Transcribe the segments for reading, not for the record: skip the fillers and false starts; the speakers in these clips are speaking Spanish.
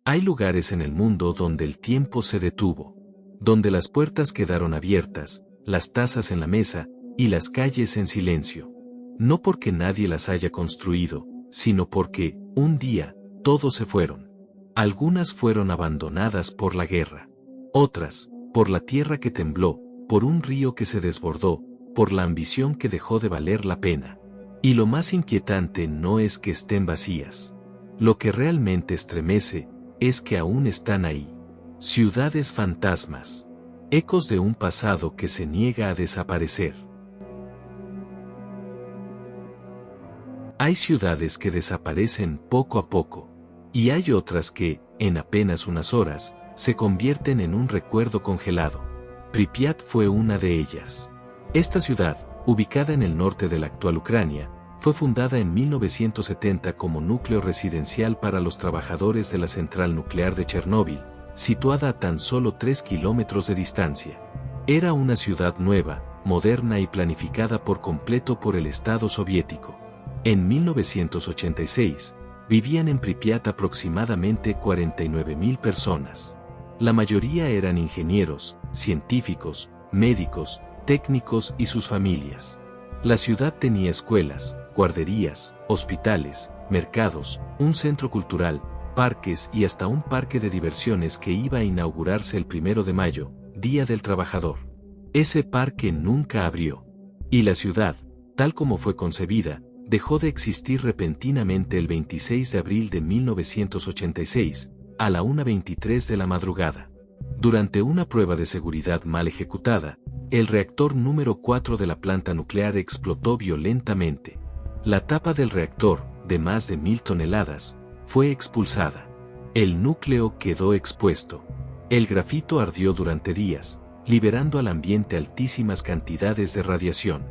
Hay lugares en el mundo donde el tiempo se detuvo, donde las puertas quedaron abiertas, las tazas en la mesa, y las calles en silencio. No porque nadie las haya construido, sino porque, un día, todos se fueron. Algunas fueron abandonadas por la guerra. Otras, por la tierra que tembló, por un río que se desbordó, por la ambición que dejó de valer la pena. Y lo más inquietante no es que estén vacías. Lo que realmente estremece, es que aún están ahí. Ciudades fantasmas. Ecos de un pasado que se niega a desaparecer. Hay ciudades que desaparecen poco a poco. Y hay otras que, en apenas unas horas, se convierten en un recuerdo congelado. Pripyat fue una de ellas. Esta ciudad, ubicada en el norte de la actual Ucrania, fue fundada en 1970 como núcleo residencial para los trabajadores de la central nuclear de Chernóbil, situada a tan solo 3 kilómetros de distancia. Era una ciudad nueva, moderna y planificada por completo por el Estado soviético. En 1986, vivían en Pripyat aproximadamente 49.000 personas. La mayoría eran ingenieros, científicos, médicos, técnicos y sus familias. La ciudad tenía escuelas, guarderías, hospitales, mercados, un centro cultural, parques y hasta un parque de diversiones que iba a inaugurarse el 1 de mayo, Día del Trabajador. Ese parque nunca abrió. Y la ciudad, tal como fue concebida, dejó de existir repentinamente el 26 de abril de 1986, a la 1:23 de la madrugada. Durante una prueba de seguridad mal ejecutada, el reactor número 4 de la planta nuclear explotó violentamente. La tapa del reactor, de más de 1.000 toneladas, fue expulsada. El núcleo quedó expuesto. El grafito ardió durante días, liberando al ambiente altísimas cantidades de radiación.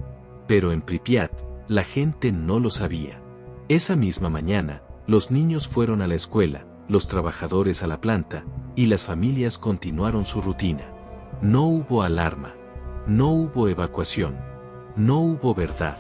Pero en Pripyat, la gente no lo sabía. Esa misma mañana, los niños fueron a la escuela, los trabajadores a la planta, y las familias continuaron su rutina. No hubo alarma. No hubo evacuación. No hubo verdad.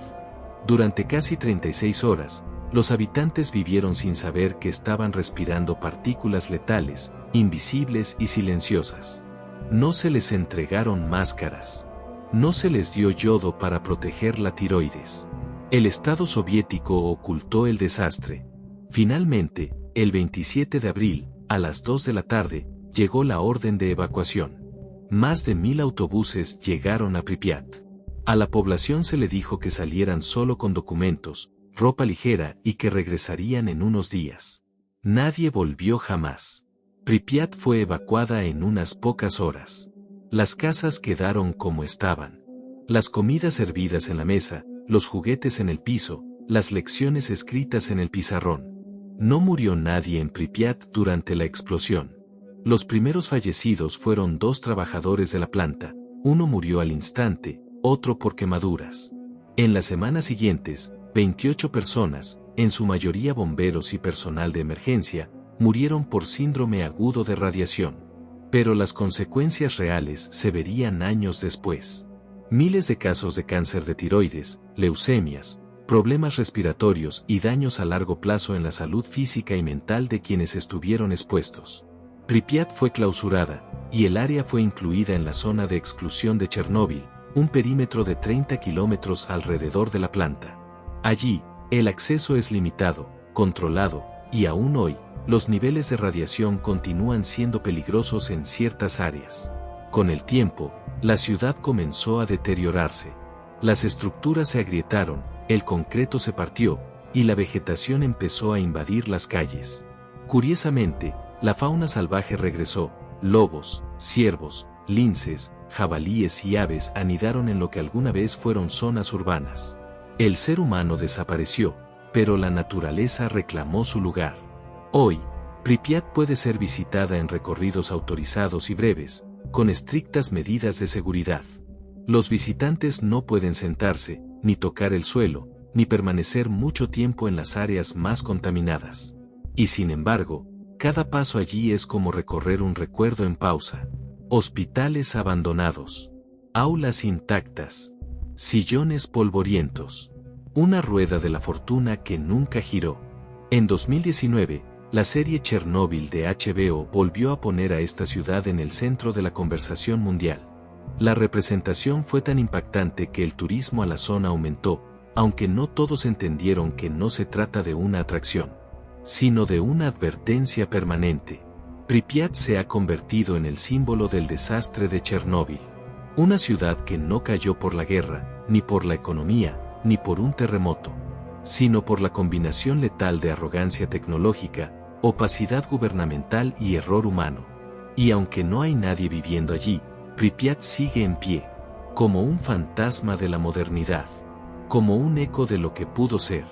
Durante casi 36 horas, los habitantes vivieron sin saber que estaban respirando partículas letales, invisibles y silenciosas. No se les entregaron máscaras. No se les dio yodo para proteger la tiroides. El Estado soviético ocultó el desastre. Finalmente, el 27 de abril, a las 2 de la tarde, llegó la orden de evacuación. Más de 1.000 autobuses llegaron a Pripyat. A la población se le dijo que salieran solo con documentos, ropa ligera y que regresarían en unos días. Nadie volvió jamás. Pripyat fue evacuada en unas pocas horas. Las casas quedaron como estaban. Las comidas servidas en la mesa, los juguetes en el piso, las lecciones escritas en el pizarrón. No murió nadie en Pripyat durante la explosión. Los primeros fallecidos fueron 2 trabajadores de la planta, uno murió al instante, otro por quemaduras. En las semanas siguientes, 28 personas, en su mayoría bomberos y personal de emergencia, murieron por síndrome agudo de radiación. Pero las consecuencias reales se verían años después. Miles de casos de cáncer de tiroides, leucemias, problemas respiratorios y daños a largo plazo en la salud física y mental de quienes estuvieron expuestos. Pripyat fue clausurada, y el área fue incluida en la zona de exclusión de Chernóbil, un perímetro de 30 kilómetros alrededor de la planta. Allí, el acceso es limitado, controlado, y aún hoy, los niveles de radiación continúan siendo peligrosos en ciertas áreas. Con el tiempo, la ciudad comenzó a deteriorarse. Las estructuras se agrietaron, el concreto se partió, y la vegetación empezó a invadir las calles. Curiosamente, la fauna salvaje regresó. Lobos, ciervos, linces, jabalíes y aves anidaron en lo que alguna vez fueron zonas urbanas. El ser humano desapareció, pero la naturaleza reclamó su lugar. Hoy, Pripyat puede ser visitada en recorridos autorizados y breves, con estrictas medidas de seguridad. Los visitantes no pueden sentarse, ni tocar el suelo, ni permanecer mucho tiempo en las áreas más contaminadas. Y sin embargo, cada paso allí es como recorrer un recuerdo en pausa. Hospitales abandonados. Aulas intactas. Sillones polvorientos. Una rueda de la fortuna que nunca giró. En 2019, La serie Chernobyl de HBO volvió a poner a esta ciudad en el centro de la conversación mundial. La representación fue tan impactante que el turismo a la zona aumentó, aunque no todos entendieron que no se trata de una atracción, sino de una advertencia permanente. Pripyat se ha convertido en el símbolo del desastre de Chernóbil. Una ciudad que no cayó por la guerra, ni por la economía, ni por un terremoto, sino por la combinación letal de arrogancia tecnológica, opacidad gubernamental y error humano. Y aunque no hay nadie viviendo allí, Pripyat sigue en pie, como un fantasma de la modernidad, como un eco de lo que pudo ser.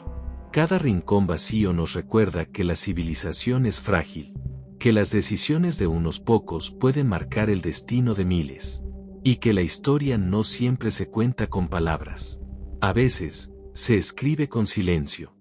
Cada rincón vacío nos recuerda que la civilización es frágil, que las decisiones de unos pocos pueden marcar el destino de miles, y que la historia no siempre se cuenta con palabras. A veces, se escribe con silencio.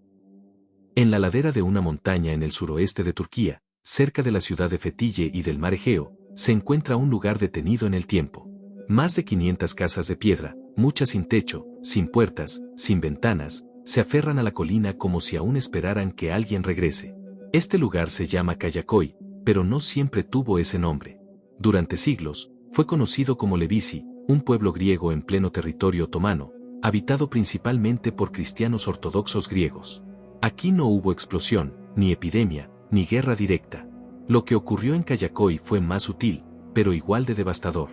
En la ladera de una montaña en el suroeste de Turquía, cerca de la ciudad de Fethiye y del mar Egeo, se encuentra un lugar detenido en el tiempo. Más de 500 casas de piedra, muchas sin techo, sin puertas, sin ventanas, se aferran a la colina como si aún esperaran que alguien regrese. Este lugar se llama Kayaköy, pero no siempre tuvo ese nombre. Durante siglos, fue conocido como Levisi, un pueblo griego en pleno territorio otomano, habitado principalmente por cristianos ortodoxos griegos. Aquí no hubo explosión, ni epidemia, ni guerra directa. Lo que ocurrió en Kayaköy fue más sutil, pero igual de devastador.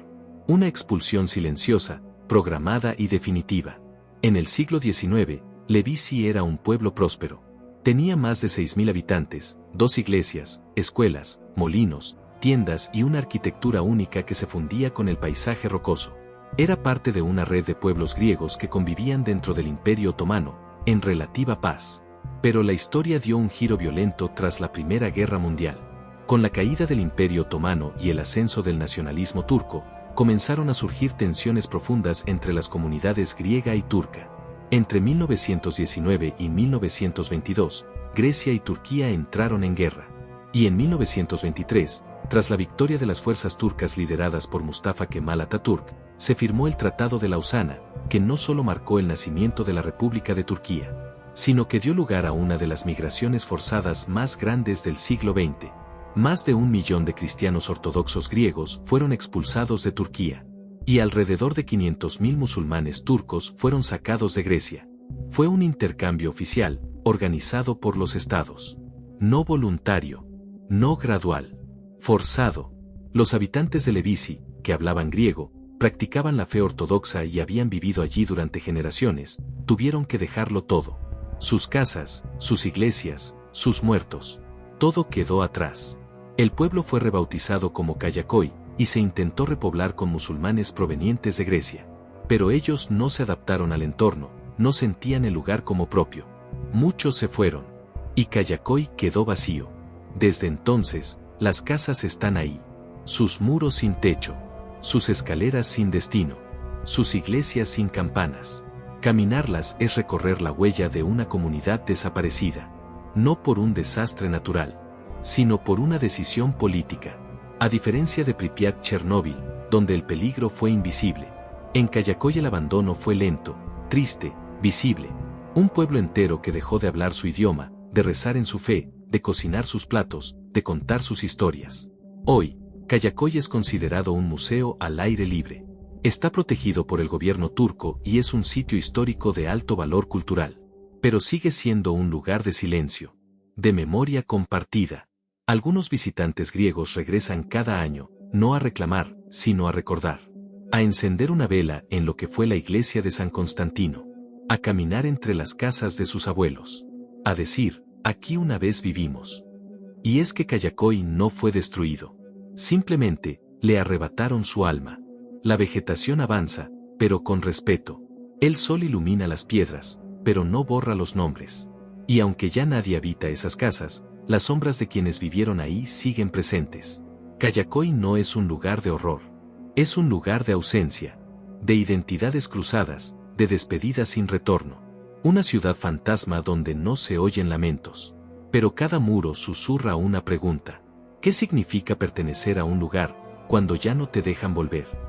Una expulsión silenciosa, programada y definitiva. En el siglo XIX, Levisi era un pueblo próspero. Tenía más de 6.000 habitantes, 2 iglesias, escuelas, molinos, tiendas y una arquitectura única que se fundía con el paisaje rocoso. Era parte de una red de pueblos griegos que convivían dentro del Imperio Otomano, en relativa paz. Pero la historia dio un giro violento tras la Primera Guerra Mundial. Con la caída del Imperio Otomano y el ascenso del nacionalismo turco, comenzaron a surgir tensiones profundas entre las comunidades griega y turca. Entre 1919 y 1922, Grecia y Turquía entraron en guerra. Y en 1923, tras la victoria de las fuerzas turcas lideradas por Mustafa Kemal Atatürk, se firmó el Tratado de Lausana, que no solo marcó el nacimiento de la República de Turquía, sino que dio lugar a una de las migraciones forzadas más grandes del siglo XX. Más de 1 millón de cristianos ortodoxos griegos fueron expulsados de Turquía, y alrededor de 500.000 musulmanes turcos fueron sacados de Grecia. Fue un intercambio oficial, organizado por los estados. No voluntario, no gradual, forzado. Los habitantes de Levisi, que hablaban griego, practicaban la fe ortodoxa y habían vivido allí durante generaciones, tuvieron que dejarlo todo. Sus casas, sus iglesias, sus muertos. Todo quedó atrás. El pueblo fue rebautizado como Kayaköy, y se intentó repoblar con musulmanes provenientes de Grecia. Pero ellos no se adaptaron al entorno, no sentían el lugar como propio. Muchos se fueron. Y Kayaköy quedó vacío. Desde entonces, las casas están ahí. Sus muros sin techo. Sus escaleras sin destino. Sus iglesias sin campanas. Caminarlas es recorrer la huella de una comunidad desaparecida. No por un desastre natural, sino por una decisión política. A diferencia de Pripyat Chernóbil, donde el peligro fue invisible, en Kayaköy el abandono fue lento, triste, visible. Un pueblo entero que dejó de hablar su idioma, de rezar en su fe, de cocinar sus platos, de contar sus historias. Hoy, Kayaköy es considerado un museo al aire libre. Está protegido por el gobierno turco y es un sitio histórico de alto valor cultural. Pero sigue siendo un lugar de silencio, de memoria compartida. Algunos visitantes griegos regresan cada año, no a reclamar, sino a recordar. A encender una vela en lo que fue la iglesia de San Constantino. A caminar entre las casas de sus abuelos. A decir, aquí una vez vivimos. Y es que Kayaköy no fue destruido. Simplemente, le arrebataron su alma. La vegetación avanza, pero con respeto. El sol ilumina las piedras, pero no borra los nombres. Y aunque ya nadie habita esas casas, las sombras de quienes vivieron ahí siguen presentes. Kayaköy no es un lugar de horror. Es un lugar de ausencia, de identidades cruzadas, de despedidas sin retorno. Una ciudad fantasma donde no se oyen lamentos. Pero cada muro susurra una pregunta. ¿Qué significa pertenecer a un lugar, cuando ya no te dejan volver?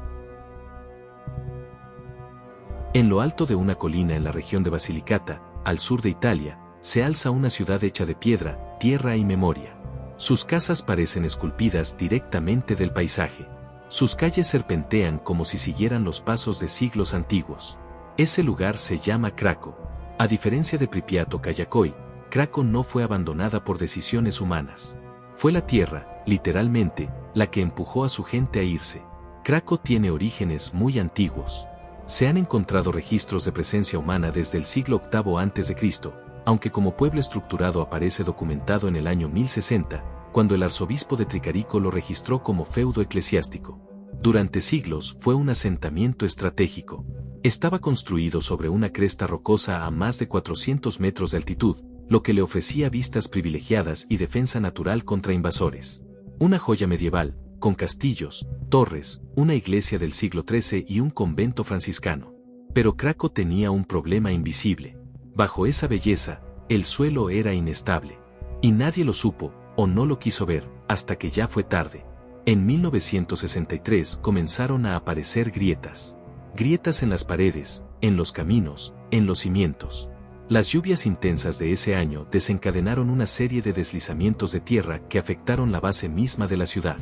En lo alto de una colina en la región de Basilicata, al sur de Italia, se alza una ciudad hecha de piedra, tierra y memoria. Sus casas parecen esculpidas directamente del paisaje. Sus calles serpentean como si siguieran los pasos de siglos antiguos. Ese lugar se llama Craco. A diferencia de Pripyat o Kayakói, Craco no fue abandonada por decisiones humanas. Fue la tierra, literalmente, la que empujó a su gente a irse. Craco tiene orígenes muy antiguos. Se han encontrado registros de presencia humana desde el siglo VIII a.C., aunque como pueblo estructurado aparece documentado en el año 1060, cuando el arzobispo de Tricarico lo registró como feudo eclesiástico. Durante siglos fue un asentamiento estratégico. Estaba construido sobre una cresta rocosa a más de 400 metros de altitud, lo que le ofrecía vistas privilegiadas y defensa natural contra invasores. Una joya medieval, con castillos, torres, una iglesia del siglo XIII y un convento franciscano. Pero Craco tenía un problema invisible. Bajo esa belleza, el suelo era inestable. Y nadie lo supo, o no lo quiso ver, hasta que ya fue tarde. En 1963 comenzaron a aparecer grietas. Grietas en las paredes, en los caminos, en los cimientos. Las lluvias intensas de ese año desencadenaron una serie de deslizamientos de tierra que afectaron la base misma de la ciudad.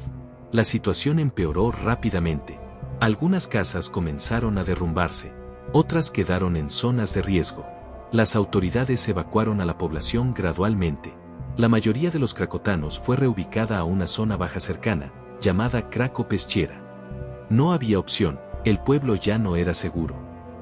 La situación empeoró rápidamente. Algunas casas comenzaron a derrumbarse, otras quedaron en zonas de riesgo. Las autoridades evacuaron a la población gradualmente. La mayoría de los cracotanos fue reubicada a una zona baja cercana, llamada Craco Peschiera. No había opción, el pueblo ya no era seguro.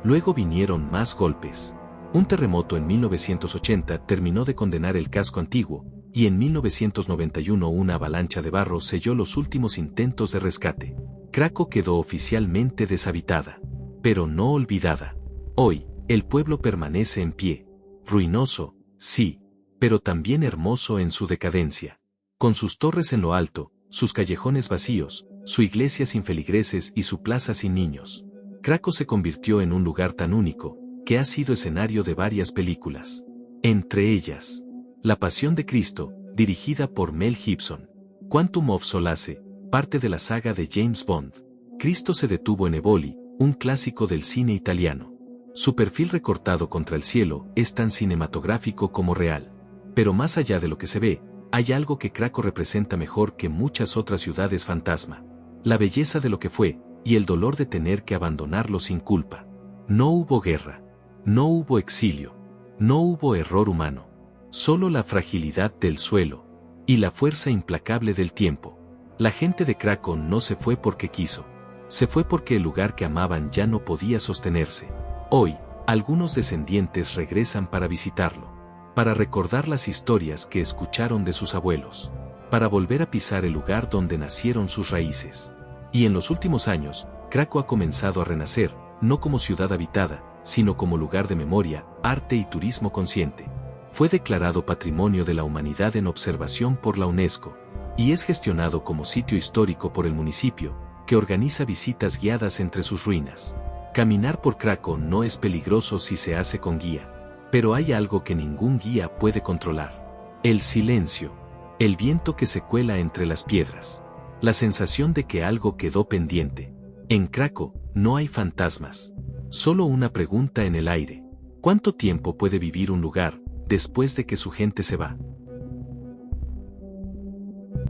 Luego vinieron más golpes. Un terremoto en 1980 terminó de condenar el casco antiguo, y en 1991 una avalancha de barro selló los últimos intentos de rescate. Craco quedó oficialmente deshabitada, pero no olvidada. Hoy, el pueblo permanece en pie. Ruinoso, sí, pero también hermoso en su decadencia. Con sus torres en lo alto, sus callejones vacíos, su iglesia sin feligreses y su plaza sin niños. Craco se convirtió en un lugar tan único, que ha sido escenario de varias películas. Entre ellas, La Pasión de Cristo, dirigida por Mel Gibson. Quantum of Solace, parte de la saga de James Bond. Cristo se detuvo en Eboli, un clásico del cine italiano. Su perfil recortado contra el cielo es tan cinematográfico como real. Pero más allá de lo que se ve, hay algo que Craco representa mejor que muchas otras ciudades fantasma. La belleza de lo que fue, y el dolor de tener que abandonarlo sin culpa. No hubo guerra. No hubo exilio. No hubo error humano. Solo la fragilidad del suelo. Y la fuerza implacable del tiempo. La gente de Craco no se fue porque quiso. Se fue porque el lugar que amaban ya no podía sostenerse. Hoy, algunos descendientes regresan para visitarlo. Para recordar las historias que escucharon de sus abuelos. Para volver a pisar el lugar donde nacieron sus raíces. Y en los últimos años, Craco ha comenzado a renacer, no como ciudad habitada, sino como lugar de memoria, arte y turismo consciente. Fue declarado Patrimonio de la Humanidad en Observación por la UNESCO, y es gestionado como sitio histórico por el municipio, que organiza visitas guiadas entre sus ruinas. Caminar por Craco no es peligroso si se hace con guía, pero hay algo que ningún guía puede controlar. El silencio. El viento que se cuela entre las piedras. La sensación de que algo quedó pendiente. En Craco, no hay fantasmas. Solo una pregunta en el aire. ¿Cuánto tiempo puede vivir un lugar, después de que su gente se va?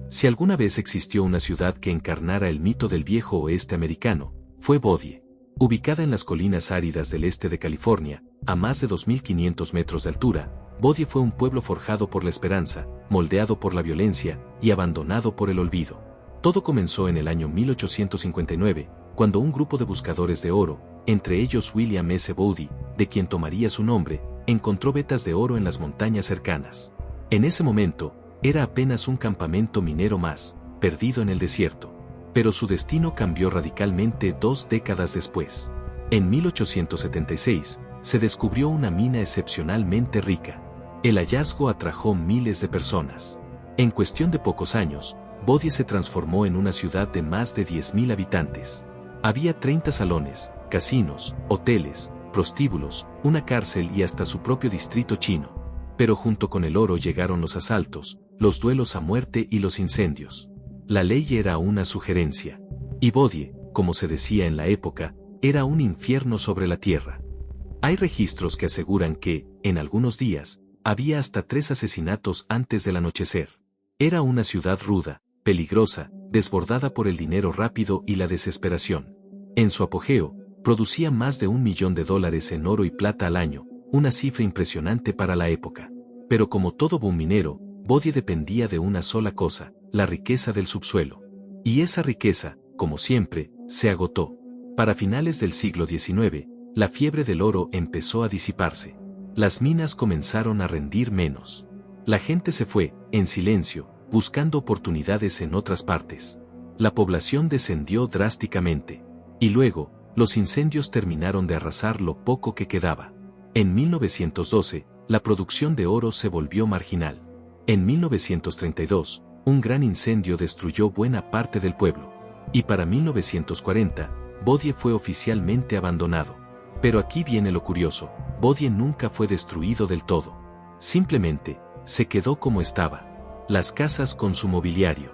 Si alguna vez existió una ciudad que encarnara el mito del viejo oeste americano, fue Bodie. Ubicada en las colinas áridas del este de California, a más de 2.500 metros de altura, Bodie fue un pueblo forjado por la esperanza, moldeado por la violencia y abandonado por el olvido. Todo comenzó en el año 1859, cuando un grupo de buscadores de oro, entre ellos William S. Bodie, de quien tomaría su nombre, encontró vetas de oro en las montañas cercanas. En ese momento, era apenas un campamento minero más, perdido en el desierto. Pero su destino cambió radicalmente 2 décadas después. En 1876, se descubrió una mina excepcionalmente rica. El hallazgo atrajo miles de personas. En cuestión de pocos años, Bodie se transformó en una ciudad de más de 10.000 habitantes. Había 30 salones, casinos, hoteles, prostíbulos, una cárcel y hasta su propio distrito chino. Pero junto con el oro llegaron los asaltos, los duelos a muerte y los incendios. La ley era una sugerencia. Y Bodie, como se decía en la época, era un infierno sobre la tierra. Hay registros que aseguran que, en algunos días, había hasta 3 asesinatos antes del anochecer. Era una ciudad ruda, peligrosa, desbordada por el dinero rápido y la desesperación. En su apogeo, producía más de $1 millón en oro y plata al año, una cifra impresionante para la época. Pero como todo boom minero, Bodie dependía de una sola cosa, la riqueza del subsuelo. Y esa riqueza, como siempre, se agotó. Para finales del siglo XIX, la fiebre del oro empezó a disiparse. Las minas comenzaron a rendir menos. La gente se fue, en silencio, buscando oportunidades en otras partes. La población descendió drásticamente. Y luego, los incendios terminaron de arrasar lo poco que quedaba. En 1912, la producción de oro se volvió marginal. En 1932, un gran incendio destruyó buena parte del pueblo. Y para 1940, Bodie fue oficialmente abandonado. Pero aquí viene lo curioso, Bodie nunca fue destruido del todo. Simplemente, se quedó como estaba. Las casas con su mobiliario.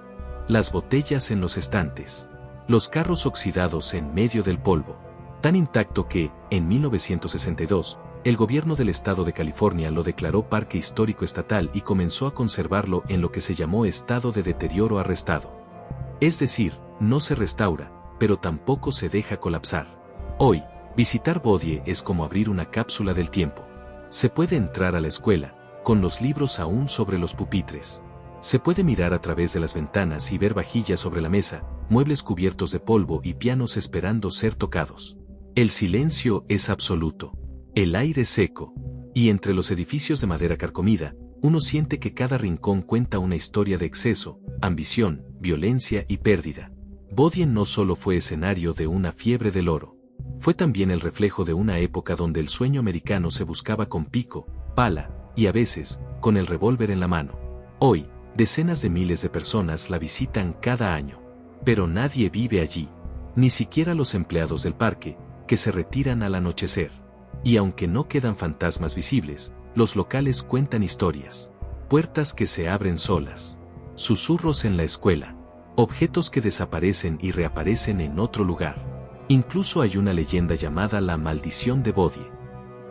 Las botellas en los estantes. Los carros oxidados en medio del polvo. Tan intacto que, en 1962, el gobierno del estado de California lo declaró Parque Histórico Estatal y comenzó a conservarlo en lo que se llamó estado de deterioro arrestado. Es decir, no se restaura, pero tampoco se deja colapsar. Hoy, visitar Bodie es como abrir una cápsula del tiempo. Se puede entrar a la escuela, con los libros aún sobre los pupitres. Se puede mirar a través de las ventanas y ver vajillas sobre la mesa, muebles cubiertos de polvo y pianos esperando ser tocados. El silencio es absoluto. El aire seco. Y entre los edificios de madera carcomida, uno siente que cada rincón cuenta una historia de exceso, ambición, violencia y pérdida. Bodie no solo fue escenario de una fiebre del oro. Fue también el reflejo de una época donde el sueño americano se buscaba con pico, pala, y a veces, con el revólver en la mano. Hoy, decenas de miles de personas la visitan cada año. Pero nadie vive allí. Ni siquiera los empleados del parque, que se retiran al anochecer. Y aunque no quedan fantasmas visibles, los locales cuentan historias. Puertas que se abren solas. Susurros en la escuela. Objetos que desaparecen y reaparecen en otro lugar. Incluso hay una leyenda llamada la maldición de Bodie.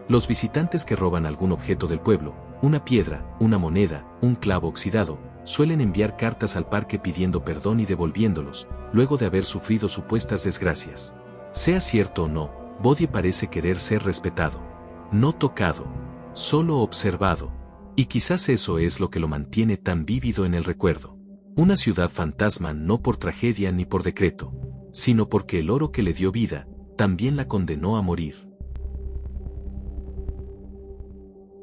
Los visitantes que roban algún objeto del pueblo, una piedra, una moneda, un clavo oxidado, suelen enviar cartas al parque pidiendo perdón y devolviéndolos, luego de haber sufrido supuestas desgracias. Sea cierto o no, Bodie parece querer ser respetado. No tocado. Solo observado. Y quizás eso es lo que lo mantiene tan vívido en el recuerdo. Una ciudad fantasma no por tragedia ni por decreto, sino porque el oro que le dio vida, también la condenó a morir.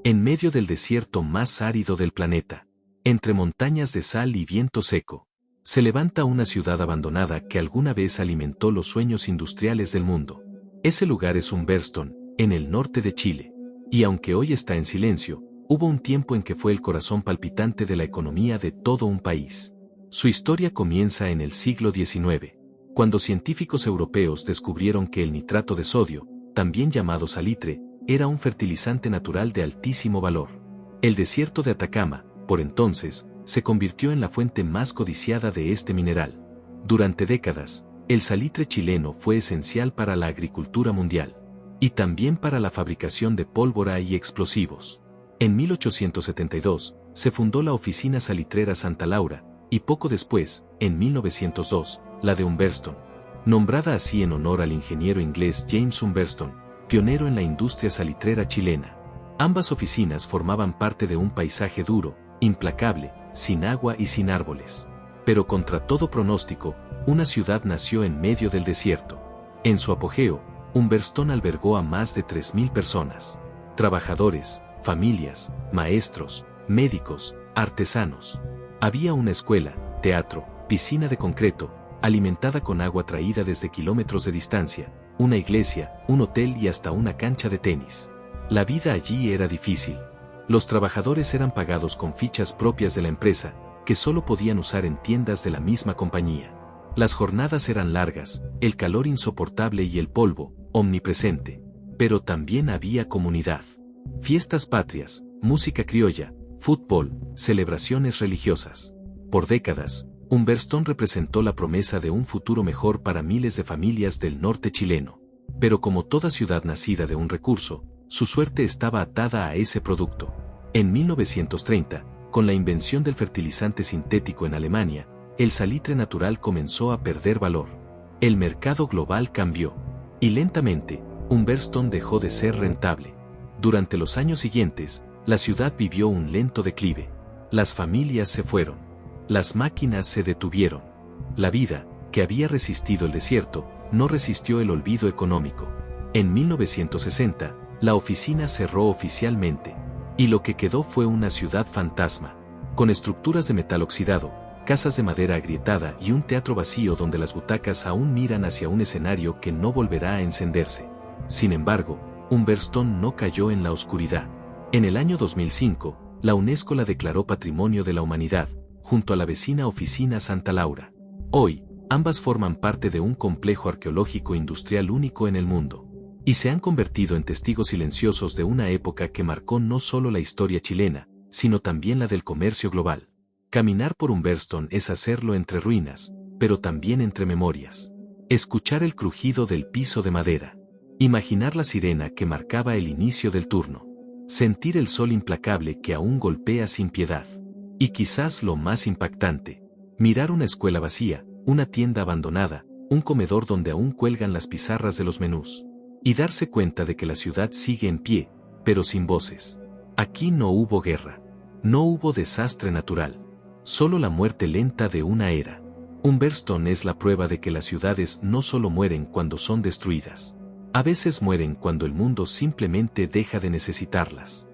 En medio del desierto más árido del planeta, entre montañas de sal y viento seco, se levanta una ciudad abandonada que alguna vez alimentó los sueños industriales del mundo. Ese lugar es Humberstone, en el norte de Chile. Y aunque hoy está en silencio, hubo un tiempo en que fue el corazón palpitante de la economía de todo un país. Su historia comienza en el siglo XIX, cuando científicos europeos descubrieron que el nitrato de sodio, también llamado salitre, era un fertilizante natural de altísimo valor. El desierto de Atacama, por entonces, se convirtió en la fuente más codiciada de este mineral. Durante décadas, el salitre chileno fue esencial para la agricultura mundial, y también para la fabricación de pólvora y explosivos. En 1872, se fundó la Oficina Salitrera Santa Laura, y poco después, en 1902, la de Humberstone, nombrada así en honor al ingeniero inglés James Humberstone, pionero en la industria salitrera chilena. Ambas oficinas formaban parte de un paisaje duro, implacable, sin agua y sin árboles. Pero contra todo pronóstico, una ciudad nació en medio del desierto. En su apogeo, Humberstone albergó a más de 3.000 personas. Trabajadores, familias, maestros, médicos, artesanos. Había una escuela, teatro, piscina de concreto, alimentada con agua traída desde kilómetros de distancia, una iglesia, un hotel y hasta una cancha de tenis. La vida allí era difícil. Los trabajadores eran pagados con fichas propias de la empresa, que solo podían usar en tiendas de la misma compañía. Las jornadas eran largas, el calor insoportable y el polvo, omnipresente. Pero también había comunidad. Fiestas patrias, música criolla, fútbol, celebraciones religiosas. Por décadas, Humberstone representó la promesa de un futuro mejor para miles de familias del norte chileno. Pero como toda ciudad nacida de un recurso, su suerte estaba atada a ese producto. En 1930, con la invención del fertilizante sintético en Alemania, el salitre natural comenzó a perder valor. El mercado global cambió. Y lentamente, Humberston dejó de ser rentable. Durante los años siguientes, la ciudad vivió un lento declive. Las familias se fueron. Las máquinas se detuvieron. La vida, que había resistido el desierto, no resistió el olvido económico. En 1960, la oficina cerró oficialmente. Y lo que quedó fue una ciudad fantasma, con estructuras de metal oxidado, casas de madera agrietada y un teatro vacío donde las butacas aún miran hacia un escenario que no volverá a encenderse. Sin embargo, Humberston no cayó en la oscuridad. En el año 2005, la UNESCO la declaró Patrimonio de la Humanidad, junto a la vecina oficina Santa Laura. Hoy, ambas forman parte de un complejo arqueológico industrial único en el mundo. Y se han convertido en testigos silenciosos de una época que marcó no solo la historia chilena, sino también la del comercio global. Caminar por Humberston es hacerlo entre ruinas, pero también entre memorias. Escuchar el crujido del piso de madera. Imaginar la sirena que marcaba el inicio del turno. Sentir el sol implacable que aún golpea sin piedad. Y quizás lo más impactante, mirar una escuela vacía, una tienda abandonada, un comedor donde aún cuelgan las pizarras de los menús. Y darse cuenta de que la ciudad sigue en pie, pero sin voces. Aquí no hubo guerra. No hubo desastre natural. Solo la muerte lenta de una era. Humberston es la prueba de que las ciudades no solo mueren cuando son destruidas. A veces mueren cuando el mundo simplemente deja de necesitarlas.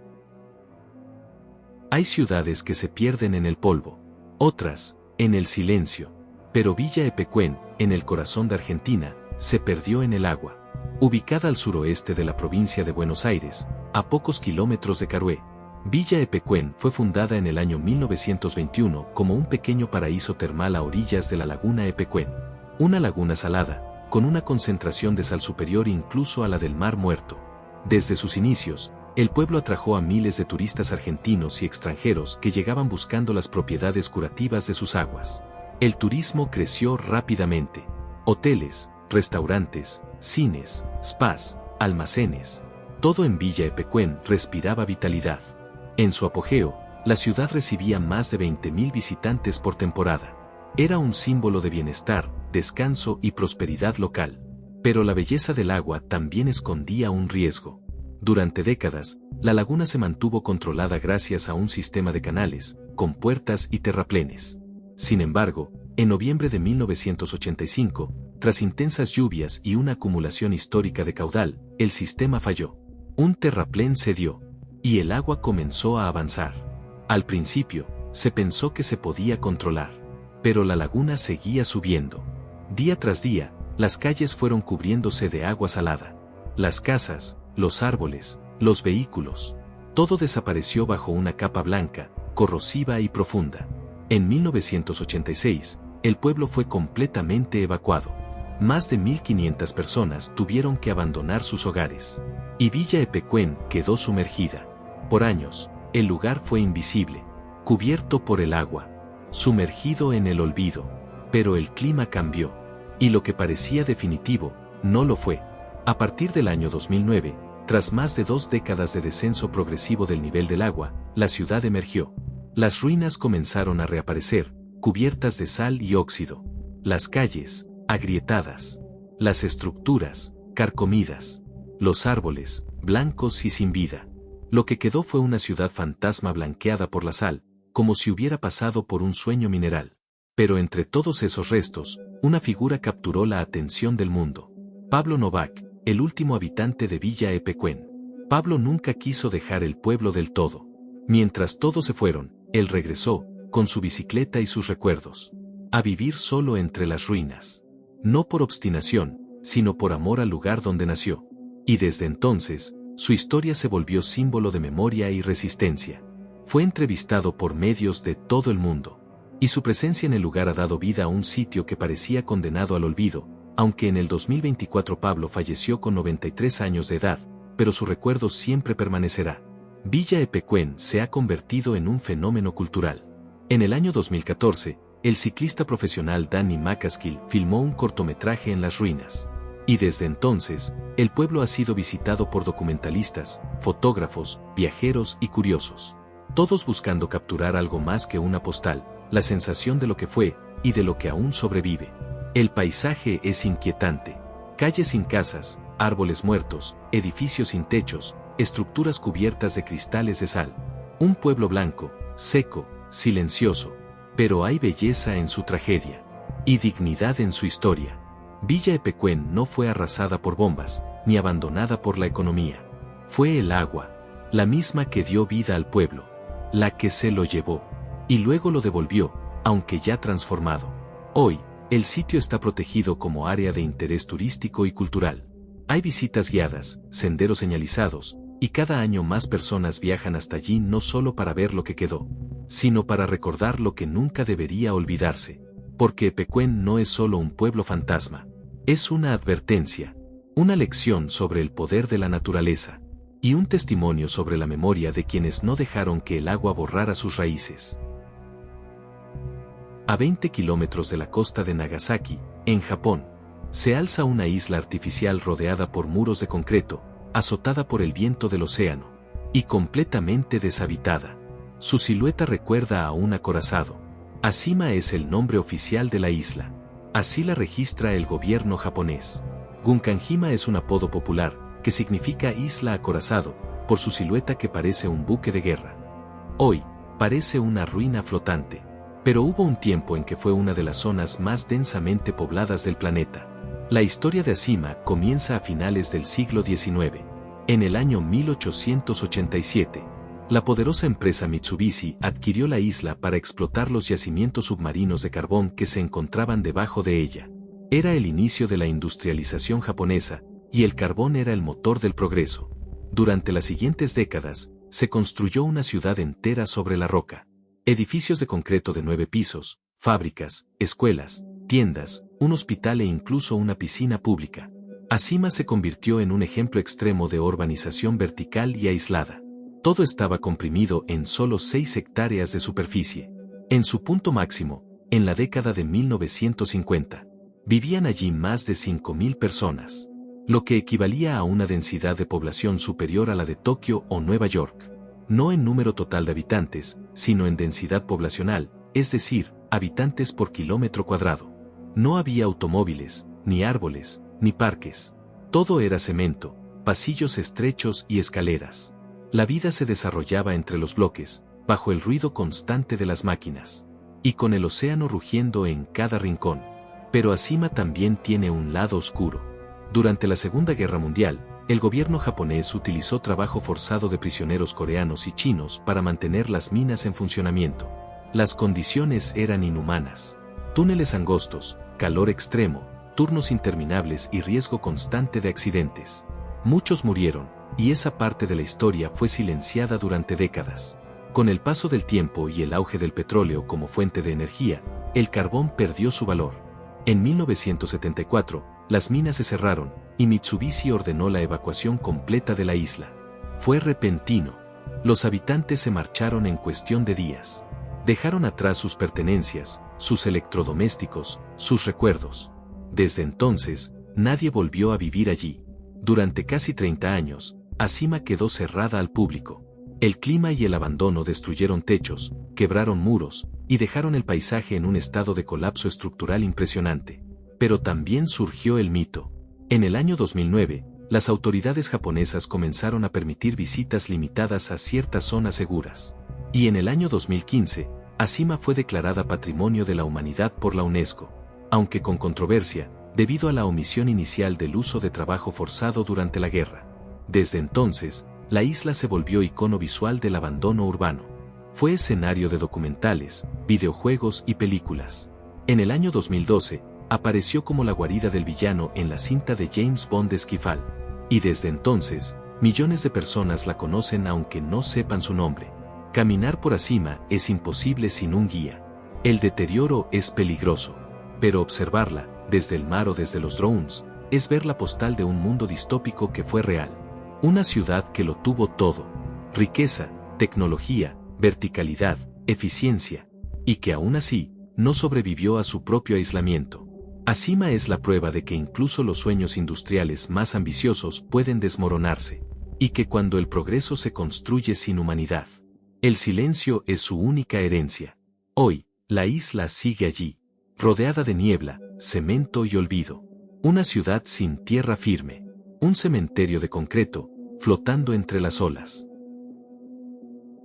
Hay ciudades que se pierden en el polvo. Otras, en el silencio. Pero Villa Epecuén, en el corazón de Argentina, se perdió en el agua. Ubicada al suroeste de la provincia de Buenos Aires, a pocos kilómetros de Carué, Villa Epecuén fue fundada en el año 1921 como un pequeño paraíso termal a orillas de la laguna Epecuén. Una laguna salada, con una concentración de sal superior incluso a la del Mar Muerto. Desde sus inicios, el pueblo atrajo a miles de turistas argentinos y extranjeros que llegaban buscando las propiedades curativas de sus aguas. El turismo creció rápidamente. Hoteles, restaurantes, cines, spas, almacenes. Todo en Villa Epecuén respiraba vitalidad. En su apogeo, la ciudad recibía más de 20.000 visitantes por temporada. Era un símbolo de bienestar, descanso y prosperidad local. Pero la belleza del agua también escondía un riesgo. Durante décadas, la laguna se mantuvo controlada gracias a un sistema de canales, compuertas y terraplenes. Sin embargo, en noviembre de 1985, tras intensas lluvias y una acumulación histórica de caudal, el sistema falló. Un terraplén cedió. Y el agua comenzó a avanzar. Al principio, se pensó que se podía controlar. Pero la laguna seguía subiendo. Día tras día, las calles fueron cubriéndose de agua salada. Las casas, los árboles, los vehículos. Todo desapareció bajo una capa blanca, corrosiva y profunda. En 1986, el pueblo fue completamente evacuado. Más de 1.500 personas tuvieron que abandonar sus hogares. Y Villa Epecuén quedó sumergida. Por años, el lugar fue invisible, cubierto por el agua, sumergido en el olvido. Pero el clima cambió. Y lo que parecía definitivo, no lo fue. A partir del año 2009, tras más de 2 décadas de descenso progresivo del nivel del agua, la ciudad emergió. Las ruinas comenzaron a reaparecer, cubiertas de sal y óxido. Las calles, agrietadas. Las estructuras, carcomidas. Los árboles, blancos y sin vida. Lo que quedó fue una ciudad fantasma blanqueada por la sal, como si hubiera pasado por un sueño mineral. Pero entre todos esos restos, una figura capturó la atención del mundo. Pablo Novak, el último habitante de Villa Epecuén. Pablo nunca quiso dejar el pueblo del todo. Mientras todos se fueron, él regresó, con su bicicleta y sus recuerdos, a vivir solo entre las ruinas. No por obstinación, sino por amor al lugar donde nació. Y desde entonces, su historia se volvió símbolo de memoria y resistencia. Fue entrevistado por medios de todo el mundo. Y su presencia en el lugar ha dado vida a un sitio que parecía condenado al olvido, aunque en el 2024 Pablo falleció con 93 años de edad, pero su recuerdo siempre permanecerá. Villa Epecuén se ha convertido en un fenómeno cultural. En el año 2014, el ciclista profesional Danny McCaskill filmó un cortometraje en las ruinas. Y desde entonces, el pueblo ha sido visitado por documentalistas, fotógrafos, viajeros y curiosos. todos buscando capturar algo más que una postal, la sensación de lo que fue, y de lo que aún sobrevive. El paisaje es inquietante. Calles sin casas, árboles muertos, edificios sin techos, estructuras cubiertas de cristales de sal. Un pueblo blanco, seco, silencioso, pero hay belleza en su tragedia, y dignidad en su historia. Villa Epecuén no fue arrasada por bombas, ni abandonada por la economía. Fue el agua, la misma que dio vida al pueblo, la que se lo llevó, y luego lo devolvió, aunque ya transformado. Hoy, el sitio está protegido como área de interés turístico y cultural. Hay visitas guiadas, senderos señalizados, y cada año más personas viajan hasta allí no solo para ver lo que quedó, sino para recordar lo que nunca debería olvidarse. Porque Epecuén no es solo un pueblo fantasma, es una advertencia, una lección sobre el poder de la naturaleza, y un testimonio sobre la memoria de quienes no dejaron que el agua borrara sus raíces. A 20 kilómetros de la costa de Nagasaki, en Japón, se alza una isla artificial rodeada por muros de concreto, azotada por el viento del océano, y completamente deshabitada. Su silueta recuerda a un acorazado. Ashima es el nombre oficial de la isla. Así la registra el gobierno japonés. Gunkanjima es un apodo popular, que significa isla acorazado, por su silueta que parece un buque de guerra. Hoy, parece una ruina flotante. Pero hubo un tiempo en que fue una de las zonas más densamente pobladas del planeta. La historia de Ashima comienza a finales del siglo XIX. En el año 1887, la poderosa empresa Mitsubishi adquirió la isla para explotar los yacimientos submarinos de carbón que se encontraban debajo de ella. Era el inicio de la industrialización japonesa, y el carbón era el motor del progreso. Durante las siguientes décadas, se construyó una ciudad entera sobre la roca. Edificios de concreto de 9 pisos, fábricas, escuelas, tiendas, un hospital e incluso una piscina pública. Ashima se convirtió en un ejemplo extremo de urbanización vertical y aislada. Todo estaba comprimido en solo 6 hectáreas de superficie. En su punto máximo, en la década de 1950, vivían allí más de 5.000 personas, lo que equivalía a una densidad de población superior a la de Tokio o Nueva York. No en número total de habitantes, sino en densidad poblacional, es decir, habitantes por kilómetro cuadrado. No había automóviles, ni árboles, ni parques. Todo era cemento, pasillos estrechos y escaleras. La vida se desarrollaba entre los bloques, bajo el ruido constante de las máquinas, y con el océano rugiendo en cada rincón. Pero Ashima también tiene un lado oscuro. Durante la Segunda Guerra Mundial, el gobierno japonés utilizó trabajo forzado de prisioneros coreanos y chinos para mantener las minas en funcionamiento. Las condiciones eran inhumanas. Túneles angostos, calor extremo, turnos interminables y riesgo constante de accidentes. Muchos murieron, y esa parte de la historia fue silenciada durante décadas. Con el paso del tiempo y el auge del petróleo como fuente de energía, el carbón perdió su valor. En 1974, las minas se cerraron, y Mitsubishi ordenó la evacuación completa de la isla. Fue repentino. Los habitantes se marcharon en cuestión de días. Dejaron atrás sus pertenencias, sus electrodomésticos, sus recuerdos. Desde entonces, nadie volvió a vivir allí. Durante casi 30 años, Ashima quedó cerrada al público. El clima y el abandono destruyeron techos, quebraron muros, y dejaron el paisaje en un estado de colapso estructural impresionante. Pero también surgió el mito. En el año 2009, las autoridades japonesas comenzaron a permitir visitas limitadas a ciertas zonas seguras. Y en el año 2015, Ashima fue declarada Patrimonio de la Humanidad por la UNESCO, aunque con controversia, debido a la omisión inicial del uso de trabajo forzado durante la guerra. Desde entonces, la isla se volvió icono visual del abandono urbano. Fue escenario de documentales, videojuegos y películas. En el año 2012, apareció como la guarida del villano en la cinta de James Bond de Skyfall. Y desde entonces, millones de personas la conocen aunque no sepan su nombre. Caminar por Ashima es imposible sin un guía. El deterioro es peligroso. Pero observarla, desde el mar o desde los drones, es ver la postal de un mundo distópico que fue real. Una ciudad que lo tuvo todo. Riqueza, tecnología, verticalidad, eficiencia. Y que aún así, no sobrevivió a su propio aislamiento. Ashima es la prueba de que incluso los sueños industriales más ambiciosos pueden desmoronarse. Y que cuando el progreso se construye sin humanidad, El silencio es su única herencia. Hoy, la isla sigue allí, rodeada de niebla, cemento y olvido. Una ciudad sin tierra firme. Un cementerio de concreto, flotando entre las olas.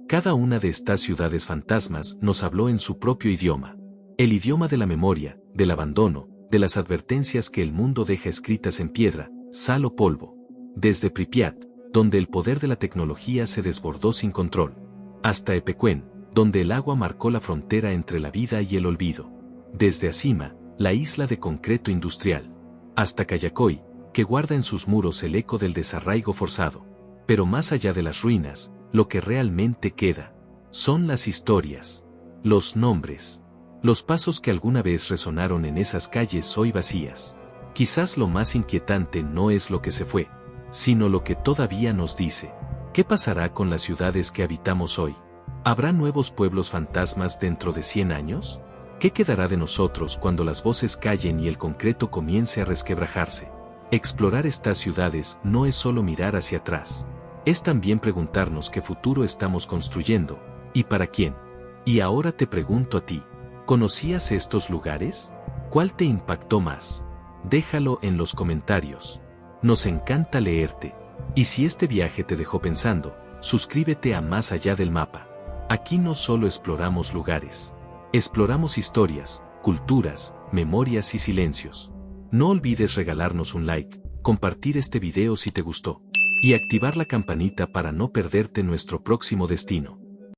Cada una de estas ciudades fantasmas nos habló en su propio idioma. El idioma de la memoria, del abandono, de las advertencias que el mundo deja escritas en piedra, sal o polvo. Desde Pripyat, donde el poder de la tecnología se desbordó sin control, hasta Epecuén, donde el agua marcó la frontera entre la vida y el olvido. Desde Asima, la isla de concreto industrial, hasta Callacoy, que guarda en sus muros el eco del desarraigo forzado. Pero más allá de las ruinas, lo que realmente queda son las historias, los nombres, los pasos que alguna vez resonaron en esas calles hoy vacías. Quizás lo más inquietante no es lo que se fue, sino lo que todavía nos dice. ¿Qué pasará con las ciudades que habitamos hoy? ¿Habrá nuevos pueblos fantasmas dentro de 100 años? ¿Qué quedará de nosotros cuando las voces callen y el concreto comience a resquebrajarse? Explorar estas ciudades no es solo mirar hacia atrás. Es también preguntarnos qué futuro estamos construyendo, y para quién. Y ahora te pregunto a ti, ¿conocías estos lugares? ¿Cuál te impactó más? Déjalo en los comentarios. Nos encanta leerte. Y si este viaje te dejó pensando, suscríbete a Más Allá del Mapa. Aquí no solo exploramos lugares. Exploramos historias, culturas, memorias y silencios. No olvides regalarnos un like, compartir este video si te gustó, y activar la campanita para no perderte nuestro próximo destino.